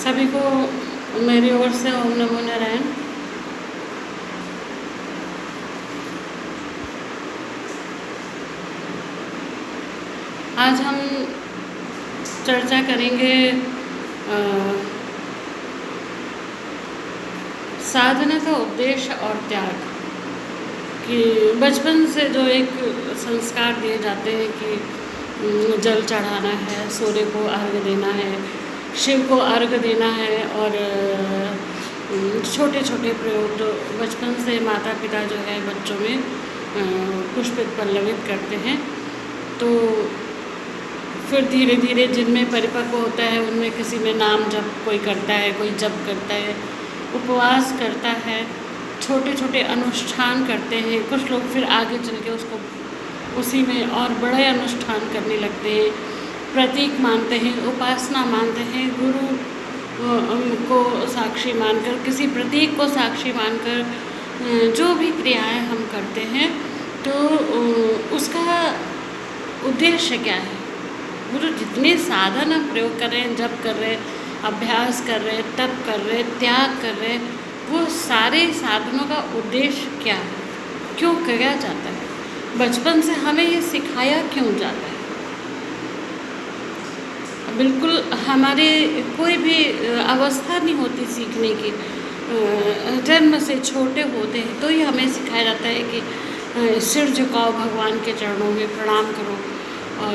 सभी को मेरी ओर से ओम नमो नारायण। आज हम चर्चा करेंगे साधना का उद्देश्य और त्याग। कि बचपन से जो एक संस्कार दिए जाते हैं कि जल चढ़ाना है, सूर्य को अर्घ्य देना है, शिव को अर्घ्य देना है, और छोटे छोटे प्रयोग तो बचपन से माता पिता जो है बच्चों में पुष्पित पल्लवित करते हैं। तो फिर धीरे धीरे जिनमें परिपक्व होता है उनमें किसी में नाम जप कोई करता है, कोई जप करता है, उपवास करता है, छोटे छोटे अनुष्ठान करते हैं। कुछ लोग फिर आगे चल के उसको उसी में और बड़े अनुष्ठान करने लगते हैं, प्रतीक मानते हैं, उपासना मानते हैं, गुरु को साक्षी मानकर, किसी प्रतीक को साक्षी मानकर जो भी क्रियाएं हम करते हैं तो उसका उद्देश्य क्या है। वो जो जितने साधन हम प्रयोग कर रहे हैं, जप कर रहे हैं, अभ्यास कर रहे हैं, तप कर रहे हैं, त्याग कर रहे हैं, वो सारे साधनों का उद्देश्य क्या है, क्यों किया जाता है, बचपन से हमें ये सिखाया क्यों जाता है। बिल्कुल हमारे कोई भी अवस्था नहीं होती सीखने की। जन्म से छोटे होते हैं तो ही हमें सिखाया जाता है कि सिर झुकाओ, भगवान के चरणों में प्रणाम करो और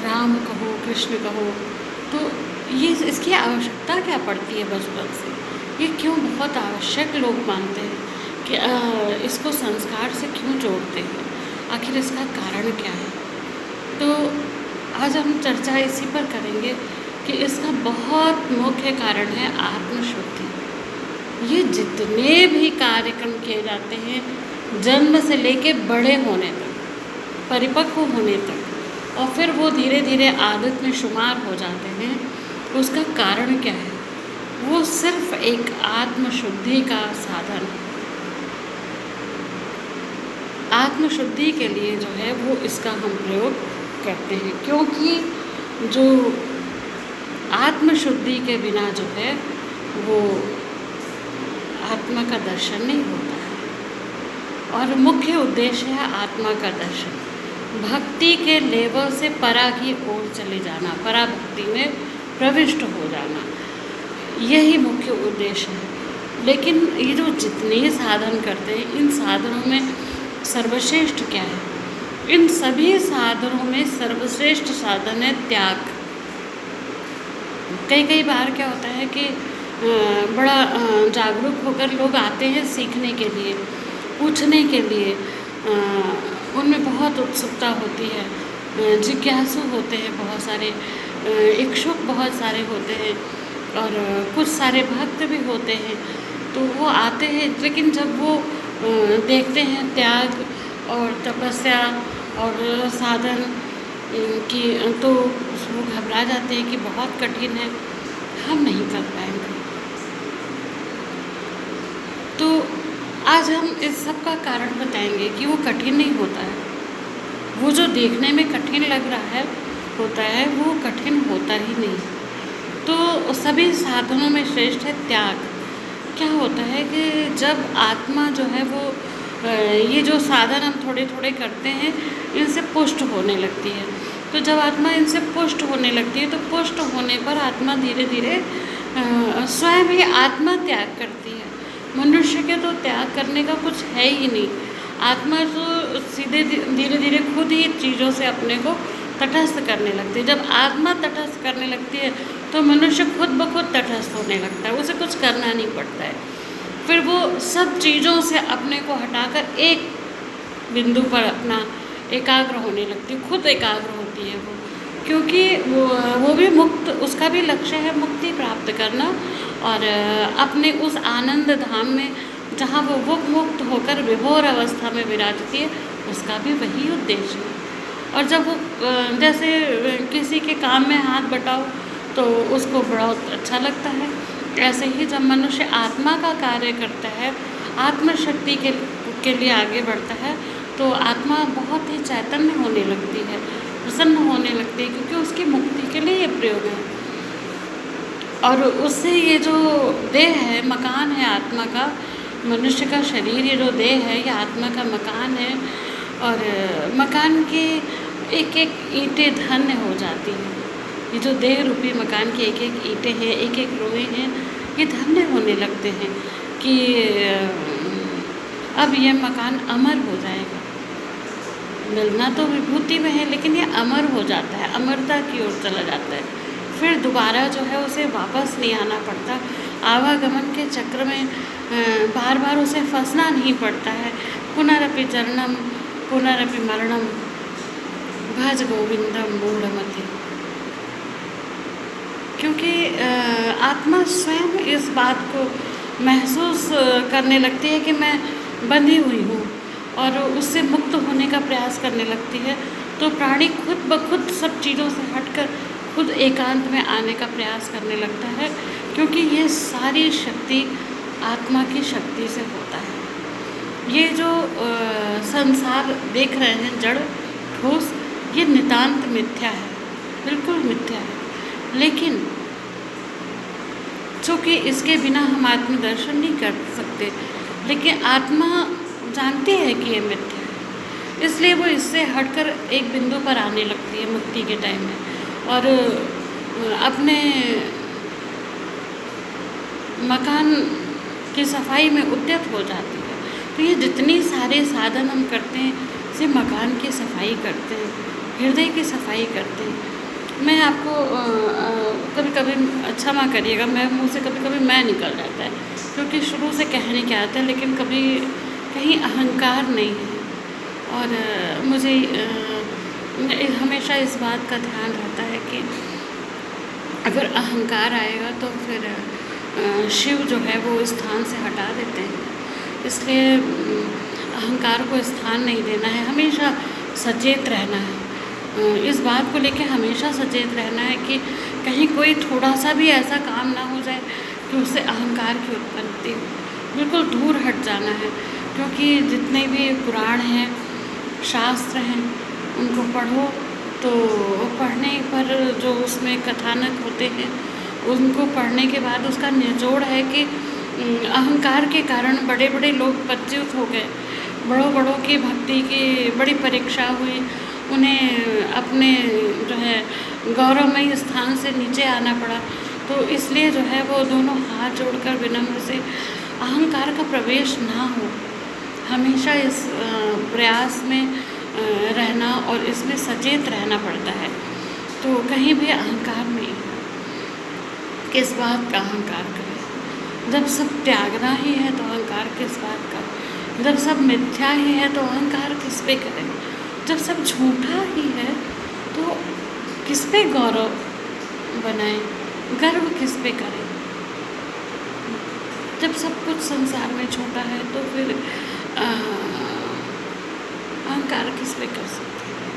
राम कहो, कृष्ण कहो। तो ये इसकी आवश्यकता क्या पड़ती है बचपन से, ये क्यों बहुत आवश्यक लोग मानते हैं कि इसको संस्कार से क्यों जोड़ते हैं, आखिर इसका कारण क्या है। तो आज हम चर्चा इसी पर करेंगे कि इसका बहुत मुख्य कारण है आत्मशुद्धि। ये जितने भी कार्यक्रम किए जाते हैं जन्म से लेके बड़े होने तक, परिपक्व होने तक, और फिर वो धीरे धीरे आदत में शुमार हो जाते हैं, उसका कारण क्या है। वो सिर्फ एक आत्मशुद्धि का साधन। आत्मशुद्धि के लिए जो है वो इसका हम प्रयोग करते हैं, क्योंकि जो आत्मशुद्धि के बिना जो है वो आत्मा का दर्शन नहीं होता है। और मुख्य उद्देश्य है आत्मा का दर्शन, भक्ति के लेवल से परा की ओर चले जाना, परा भक्ति में प्रविष्ट हो जाना, यही मुख्य उद्देश्य है। लेकिन ये जो जितने साधन करते हैं, इन साधनों में सर्वश्रेष्ठ क्या है। इन सभी साधनों में सर्वश्रेष्ठ साधन है त्याग। कई बार क्या होता है कि बड़ा जागरूक होकर लोग आते हैं सीखने के लिए, पूछने के लिए, उनमें बहुत उत्सुकता होती है, जिज्ञासु होते हैं बहुत सारे, इच्छुक बहुत सारे होते हैं, और कुछ सारे भक्त भी होते हैं। तो वो आते हैं, लेकिन जब वो देखते हैं त्याग और तपस्या और साधन की, तो वो घबरा जाते हैं कि बहुत कठिन है, हम नहीं कर पाएंगे। तो आज हम इस सब का कारण बताएंगे कि वो कठिन नहीं होता है। वो जो देखने में कठिन लग रहा होता है वो कठिन होता ही नहीं। तो सभी साधनों में श्रेष्ठ है त्याग। क्या होता है कि जब आत्मा जो है वो ये जो साधन हम थोड़े थोड़े करते हैं इनसे पुष्ट होने लगती है। तो जब आत्मा इनसे पुष्ट होने लगती है तो पुष्ट होने पर आत्मा धीरे धीरे स्वयं ही आत्मा त्याग करती है। मनुष्य के तो त्याग करने का कुछ है ही नहीं। आत्मा तो सीधे धीरे धीरे खुद ही चीज़ों से अपने को तटस्थ करने लगती है। जब आत्मा तटस्थ करने लगती है तो मनुष्य खुद ब खुद तटस्थ होने लगता है, उसे कुछ करना नहीं पड़ता है। फिर वो सब चीज़ों से अपने को हटाकर एक बिंदु पर अपना एकाग्र होने लगती है, खुद एकाग्र होती है वो, क्योंकि वो भी मुक्त, उसका भी लक्ष्य है मुक्ति प्राप्त करना, और अपने उस आनंद धाम में जहाँ वो मुक्त होकर विभोर अवस्था में विराजती है, उसका भी वही उद्देश्य है। और जब वो जैसे किसी के काम में हाथ बटाओ तो उसको बहुत अच्छा लगता है, ऐसे ही जब मनुष्य आत्मा का कार्य करता है, आत्मशक्ति के लिए आगे बढ़ता है, तो आत्मा बहुत ही चैतन्य होने लगती है, प्रसन्न होने लगती है, क्योंकि उसकी मुक्ति के लिए ये प्रयोग है। और उससे ये जो देह है, मकान है आत्मा का, मनुष्य का शरीर, ये जो देह है ये आत्मा का मकान है। और मकान के एक एक ईंटें धन्य हो जाती हैं। ये जो देह रूपी मकान की एक एक ईंटें हैं, एक एक रोए हैं, ये धन्य होने लगते हैं कि अब यह मकान अमर हो जाएगा। मिलना तो विभूति में है, लेकिन ये अमर हो जाता है, अमरता की ओर चला जाता है। फिर दोबारा जो है उसे वापस नहीं आना पड़ता, आवागमन के चक्र में बार बार उसे फंसना नहीं पड़ता है। पुनरपि जननम पुनरपि मरणम भज गोविंदम मूढ़मते। क्योंकि आत्मा स्वयं इस बात को महसूस करने लगती है कि मैं बंधी हुई हूँ और उससे मुक्त होने का प्रयास करने लगती है। तो प्राणी खुद ब खुद सब चीज़ों से हटकर खुद एकांत में आने का प्रयास करने लगता है, क्योंकि ये सारी शक्ति आत्मा की शक्ति से होता है। ये जो संसार देख रहे हैं जड़ ठोस, ये नितांत मिथ्या है, बिल्कुल मिथ्या है। लेकिन चूँकि इसके बिना हम आत्मदर्शन नहीं कर सकते, लेकिन आत्मा जानती है कि ये मिथ्या है, इसलिए वो इससे हटकर एक बिंदु पर आने लगती है मुक्ति के टाइम में, और अपने मकान की सफाई में उद्यत हो जाती है। तो ये जितनी सारे साधन हम करते हैं, से मकान की सफाई करते हैं, हृदय की सफाई करते हैं। मैं आपको कभी कभी क्षमा करिएगा, मैं मुँह से कभी कभी मैं निकल जाता है, क्योंकि शुरू से कहने क्या आता है, लेकिन कभी कहीं अहंकार नहीं है। और मुझे हमेशा इस बात का ध्यान रहता है कि अगर अहंकार आएगा तो फिर शिव जो है वो स्थान से हटा देते हैं। इसलिए अहंकार को स्थान नहीं देना है, हमेशा सचेत रहना है। इस बात को लेकर हमेशा सचेत रहना है कि कहीं कोई थोड़ा सा भी ऐसा काम ना हो जाए कि उससे अहंकार की उत्पत्ति हो। बिल्कुल दूर हट जाना है, क्योंकि जितने भी पुराण हैं, शास्त्र हैं, उनको पढ़ो तो पढ़ने पर जो उसमें कथानक होते हैं, उनको पढ़ने के बाद उसका निचोड़ है कि अहंकार के कारण बड़े बड़े लोग पच्युत हो गए, बड़ों की भक्ति की बड़ी परीक्षा हुई, उन्हें अपने जो है गौरवमयी स्थान से नीचे आना पड़ा। तो इसलिए जो है वो दोनों हाथ जोड़कर विनम्र से अहंकार का प्रवेश ना हो, हमेशा इस प्रयास में रहना और इसमें सचेत रहना पड़ता है। तो कहीं भी अहंकार नहीं, किस बात का अहंकार करें? जब सब त्यागना ही है तो अहंकार किस बात का? जब सब मिथ्या ही है तो अहंकार किस पे करें? जब सब झूठा ही है तो किस पे गौरव बनाएं, गर्व किस पे करें? जब सब कुछ संसार में झूठा है तो फिर अहंकार किस पे कर सकते हैं?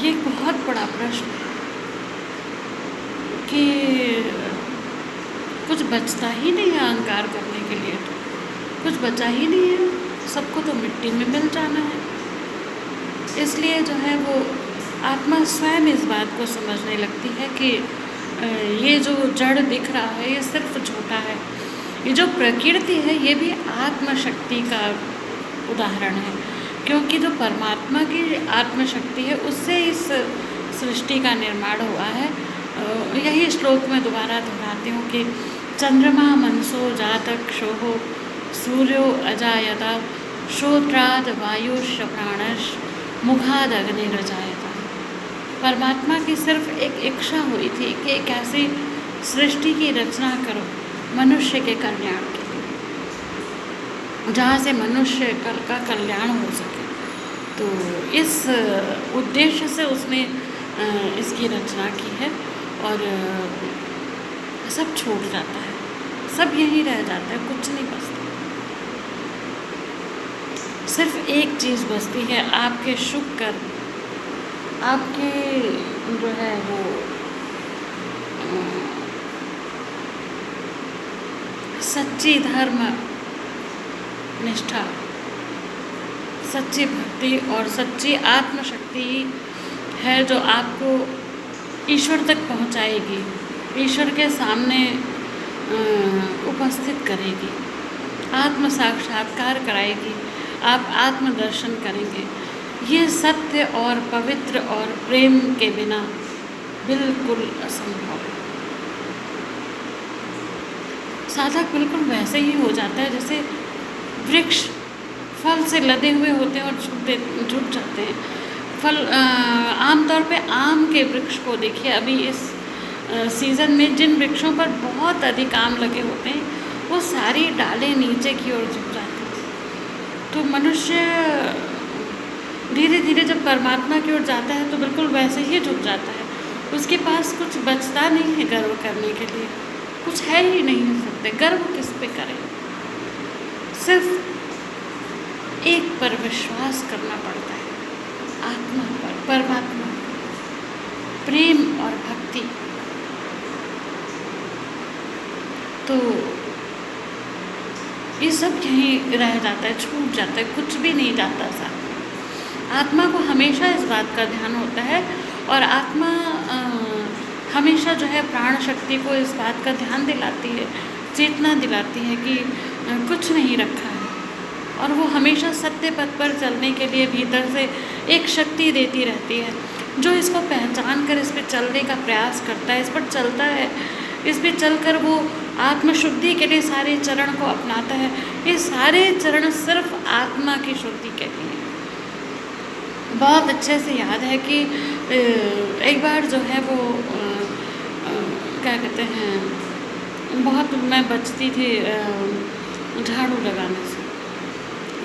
ये एक बहुत बड़ा प्रश्न है कि कुछ बचता ही नहीं है अहंकार करने के लिए, तो कुछ बचा ही नहीं है, सबको तो मिट्टी में मिल जाना है। इसलिए जो है वो आत्मा स्वयं इस बात को समझने लगती है कि ये जो जड़ दिख रहा है ये सिर्फ झूठा है। ये जो प्रकृति है ये भी आत्मशक्ति का उदाहरण है, क्योंकि जो परमात्मा की आत्मशक्ति है उससे इस सृष्टि का निर्माण हुआ है। यही श्लोक में दोबारा दोहराती हूँ कि चंद्रमा मनसो जातक शोहो सूर्यो अजायता श्रोत्राद वायुष प्राणश मुखाद अग्निरजायता। परमात्मा की सिर्फ एक इच्छा हुई थी कि एक ऐसी सृष्टि की रचना करो मनुष्य के कल्याण के लिए, जहाँ से मनुष्य का कल्याण हो सके। तो इस उद्देश्य से उसने इसकी रचना की है, और सब छूट जाता है, सब यहीं रह जाता है, कुछ नहीं बचता। सिर्फ एक चीज़ बचती है, आपके शुभ कर्म, आपके जो है वो सच्ची धर्म निष्ठा, सच्ची भक्ति और सच्ची आत्मशक्ति है जो आपको ईश्वर तक पहुंचाएगी, ईश्वर के सामने उपस्थित करेगी, आत्म साक्षात्कार कराएगी, आप आत्मदर्शन करेंगे। ये सत्य और पवित्र और प्रेम के बिना बिल्कुल असंभव है। साधक बिल्कुल वैसे ही हो जाता है जैसे वृक्ष फल से लदे हुए होते हैं और झुक जाते हैं। फल आमतौर पे आम के वृक्ष को देखिए, अभी इस सीज़न में जिन वृक्षों पर बहुत अधिक आम लगे होते हैं वो सारी डालें नीचे की ओर झुक जाती हैं। तो मनुष्य धीरे धीरे जब परमात्मा की ओर जाता है तो बिल्कुल वैसे ही झुक जाता है। उसके पास कुछ बचता नहीं है गर्व करने के लिए, कुछ है ही नहीं सकते। गर्व किस पे करें? सिर्फ एक पर विश्वास करना पड़ता है, आत्मा पर, परमात्मा पर, प्रेम और भक्ति। तो ये सब यहीं रह जाता है, छूट जाता है, कुछ भी नहीं जाता साथ में। आत्मा को हमेशा इस बात का ध्यान होता है और आत्मा हमेशा जो है प्राण शक्ति को इस बात का ध्यान दिलाती है, चेतना दिलाती है कि कुछ नहीं रखा है, और वो हमेशा सत्य पथ पर चलने के लिए भीतर से एक शक्ति देती रहती है जो इसको पहचान कर इस पर चलने का प्रयास करता है, इस पर चलता है, इस पर चलकर वो आत्मशुद्धि के लिए सारे चरण को अपनाता है। ये सारे चरण सिर्फ आत्मा की शुद्धि के लिए। बहुत अच्छे से याद है कि एक बार जो है वो क्या कहते हैं, बहुत मैं बचती थी झाड़ू लगाने से,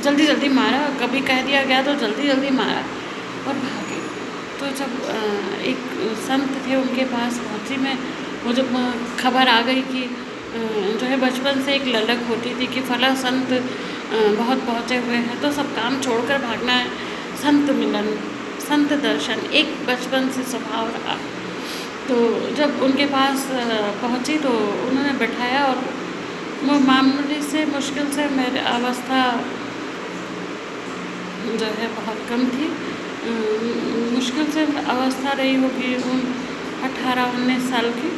जल्दी जल्दी मारा, कभी कह दिया गया तो जल्दी जल्दी मारा और भागी। तो जब एक संत थे उनके पास पहुँची मैं, मुझे खबर आ गई कि जो है बचपन से एक ललक होती थी कि फला संत बहुत पहुँचे हुए हैं, तो सब काम छोड़कर भागना है, संत मिलन, संत दर्शन, एक बचपन से स्वभाव रहा। तो जब उनके पास पहुँची तो उन्होंने बैठाया और वो मामूली से मुश्किल से मेरी अवस्था जो है बहुत कम थी, मुश्किल से अवस्था रही होगी 18-19 साल की।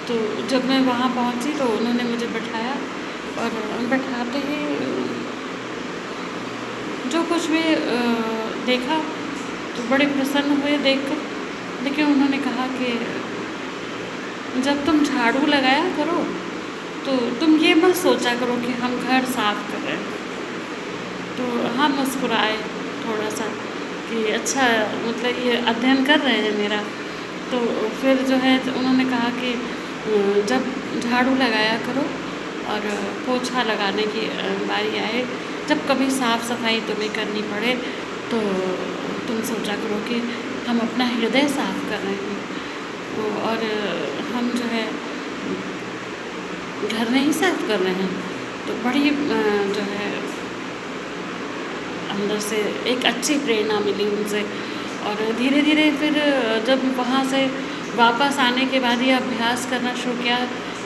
तो जब मैं वहाँ पहुँची तो उन्होंने मुझे बैठाया और बैठाते ही जो कुछ भी देखा तो बड़े प्रसन्न हुए देखकर, लेकिन उन्होंने कहा कि जब तुम झाड़ू लगाया करो तो तुम ये मत सोचा करो कि हम घर साफ कर रहे हैं। तो हम मुस्कुराए थोड़ा सा कि अच्छा, मतलब ये अध्ययन कर रहे हैं मेरा। तो फिर जो है उन्होंने कहा कि जब झाड़ू लगाया करो और पोछा लगाने की बारी आए, जब कभी साफ़ सफाई तुम्हें करनी पड़े तो तुम सोचा करो कि हम अपना हृदय साफ कर रहे हैं और हम जो है घर नहीं साफ कर रहे हैं। तो बड़ी जो है अंदर से एक अच्छी प्रेरणा मिली उनसे। और धीरे धीरे फिर जब वहाँ से वापस आने के बाद ये अभ्यास करना शुरू किया,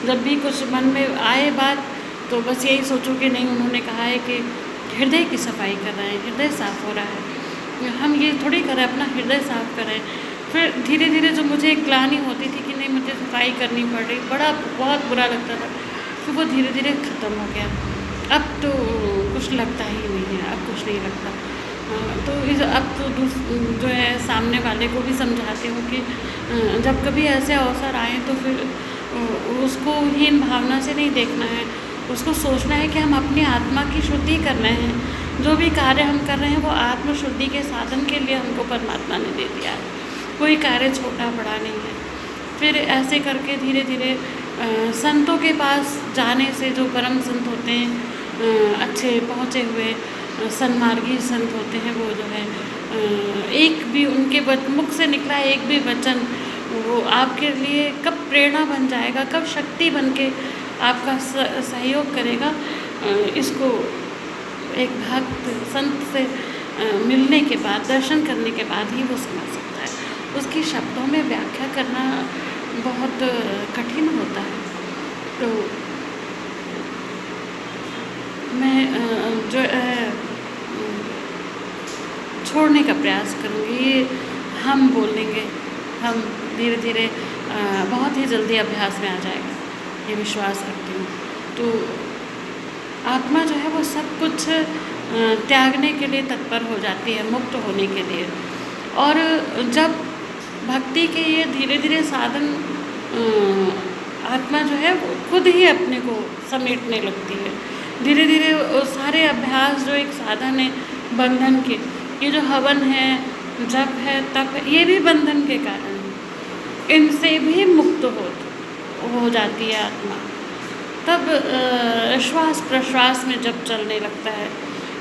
जब भी कुछ मन में आए बात तो बस यही सोचो कि नहीं, उन्होंने कहा है कि हृदय की सफाई कर रहे हैं, हृदय साफ़ हो रहा है, हम ये थोड़ी करें, अपना हृदय साफ़ करें। फिर धीरे धीरे जो मुझे एक ग्लानि होती थी कि नहीं मुझे सफाई करनी पड़ रही, बहुत बुरा लगता था, फिर वो धीरे धीरे ख़त्म हो गया। अब तो कुछ लगता ही नहीं है, अब कुछ नहीं लगता। तो अब तो जो है सामने वाले को भी समझाती हूँ कि जब कभी ऐसे अवसर आए तो फिर उसको हीन भावना से नहीं देखना है, उसको सोचना है कि हम अपनी आत्मा की शुद्धि कर रहे हैं, जो भी कार्य हम कर रहे हैं वो आत्म शुद्धि के साधन के लिए हमको परमात्मा ने दे दिया है, कोई कार्य छोटा बड़ा नहीं है। फिर ऐसे करके धीरे धीरे संतों के पास जाने से, जो परम संत होते हैं, अच्छे पहुँचे हुए सन्मार्गी संत होते हैं, वो जो है एक भी उनके मुख से निकला एक भी वचन वो आपके लिए कब प्रेरणा बन जाएगा, कब शक्ति बन के आपका सहयोग करेगा, इसको एक भक्त संत से मिलने के बाद, दर्शन करने के बाद ही वो समझ सकता है। उसकी शब्दों में व्याख्या करना बहुत कठिन होता है। तो मैं जो छोड़ने का प्रयास करूँगी, हम बोलेंगे, हम धीरे धीरे बहुत ही जल्दी अभ्यास में आ जाएगा, ये विश्वास रखती हूँ। तो आत्मा जो है वो सब कुछ त्यागने के लिए तत्पर हो जाती है, मुक्त होने के लिए। और जब भक्ति के ये धीरे धीरे साधन आत्मा जो है वो खुद ही अपने को समेटने लगती है। धीरे धीरे वो सारे अभ्यास जो एक साधन है बंधन के, ये जो हवन है, जप है, तप है, ये भी बंधन के कारण है। इनसे भी मुक्त हो जाती है आत्मा। तब श्वास प्रश्वास में जब चलने लगता है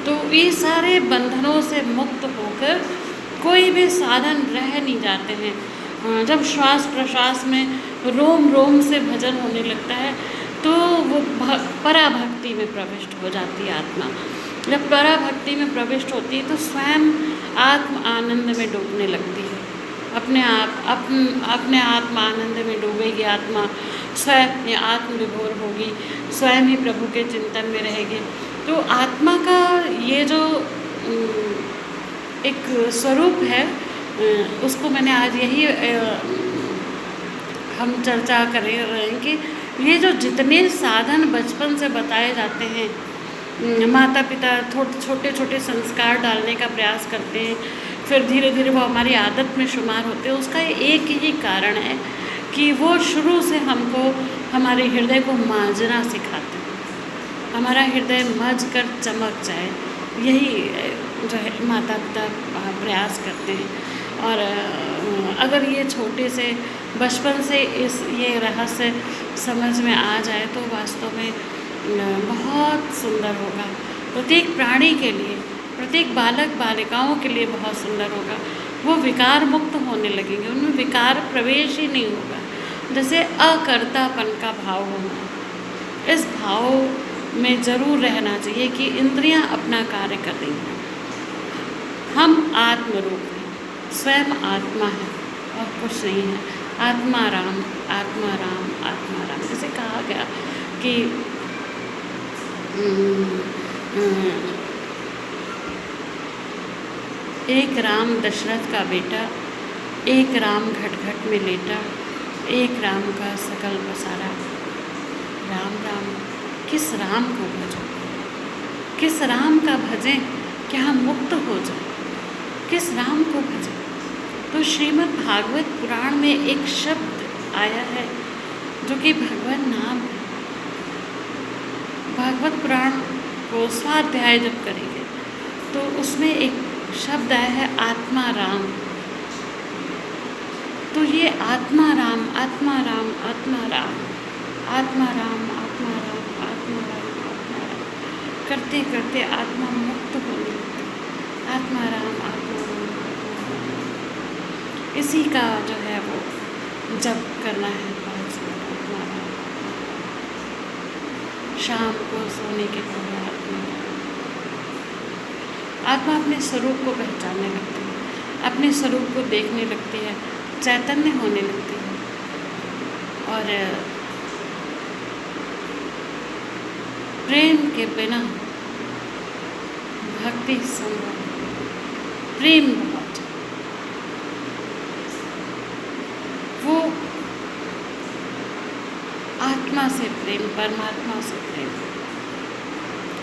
तो ये सारे बंधनों से मुक्त होकर कोई भी साधन रह नहीं जाते हैं। जब श्वास प्रश्वास में रोम रोम से भजन होने लगता है तो वो पराभक्ति में प्रविष्ट हो जाती है आत्मा। जब पराभक्ति में प्रविष्ट होती है तो स्वयं आत्म आनंद में डूबने लगती है। अपने आत्म आनंद में डूबेगी आत्मा, स्वयं आत्मविभोर होगी, स्वयं ही प्रभु के चिंतन में रहेगी। तो आत्मा का ये जो एक स्वरूप है, उसको मैंने आज यही हम चर्चा कर रहे हैं कि ये जो जितने साधन बचपन से बताए जाते हैं, माता पिता छोटे छोटे संस्कार डालने का प्रयास करते हैं, फिर धीरे धीरे वो हमारी आदत में शुमार होते हैं। उसका एक ही कारण है कि वो शुरू से हमको हमारे हृदय को मांजना सिखाते हैं, हमारा हृदय मज कर चमक जाए, यही जो है माता पिता प्रयास करते हैं। और अगर ये छोटे से बचपन से ये रहस्य समझ में आ जाए तो वास्तव में बहुत सुंदर होगा। प्रत्येक प्राणी के लिए, प्रत्येक बालक बालिकाओं के लिए बहुत सुंदर होगा। वो विकार मुक्त होने लगेंगे, उनमें विकार प्रवेश ही नहीं होगा। जैसे अकर्तापन का भाव होना, इस भाव में ज़रूर रहना चाहिए कि इंद्रियां अपना कार्य कर रही हैं, हम आत्मरूप हैं, स्वयं आत्मा है और कुछ नहीं है। आत्मा राम, आत्मा राम, आत्मा राम, जैसे कहा गया कि एक राम दशरथ का बेटा, एक राम घट घट में लेटा, एक राम का सकल पसारा। राम राम, किस राम को भजो, किस राम का भजें कि हम मुक्त हो जाए, किस राम को भजें। तो श्रीमद् भागवत पुराण में एक शब्द आया है जो कि भगवान नाम है। भागवत पुराण को स्वाध्याय जब करेंगे तो उसमें एक शब्द आया है आत्मा राम। तो ये आत्मा राम, आत्मा राम, आत्मा राम, आत्मा राम, आत्मा राम, आत्मा राम, आत्मा राम करते करते आत्मा मुक्त होने लगती है। आत्मा राम, आत्मा राम, आत्मा राम, इसी का जो है वो जप करना है 5 मिनट। आत्मा राम, शाम को सोने के पहले आत्मा अपने स्वरूप को पहचानने लगती है, अपने स्वरूप को देखने लगती है, चैतन्य होने लगती है। और प्रेम के बिना भक्ति संभव, प्रेम बहुत, वो आत्मा से प्रेम, परमात्मा से प्रेम,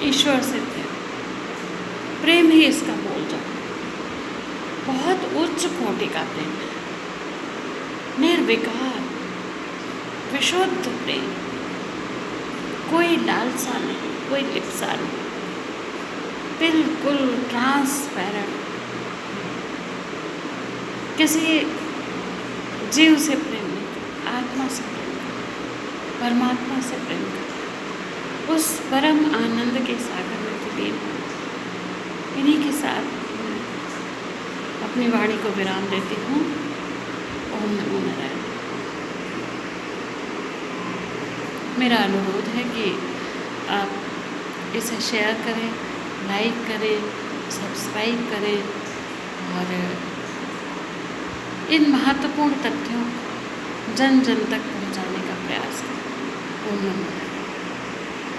ईश्वर से प्रेम, प्रेम ही इसका बोल जाता है। बहुत उच्च कोटि का प्रेम है, निर्विकार, विशुद्ध प्रेम, कोई लालसा नहीं, कोई लिप्सा नहीं, बिल्कुल ट्रांसपेरेंट। किसी जीव से प्रेम नहीं, आत्मा से प्रेम कर, परमात्मा से प्रेम कर, उस परम आनंद के सागर में विलीन। इन्हीं के साथ मैं अपनी वाणी को विराम देती हूँ। ओम नमो नारायण। मेरा अनुरोध है कि आप इसे शेयर करें, लाइक करें, सब्सक्राइब करें और इन महत्वपूर्ण तथ्यों को जन जन तक पहुँचाने का प्रयास करें। ओम नमो नारायण।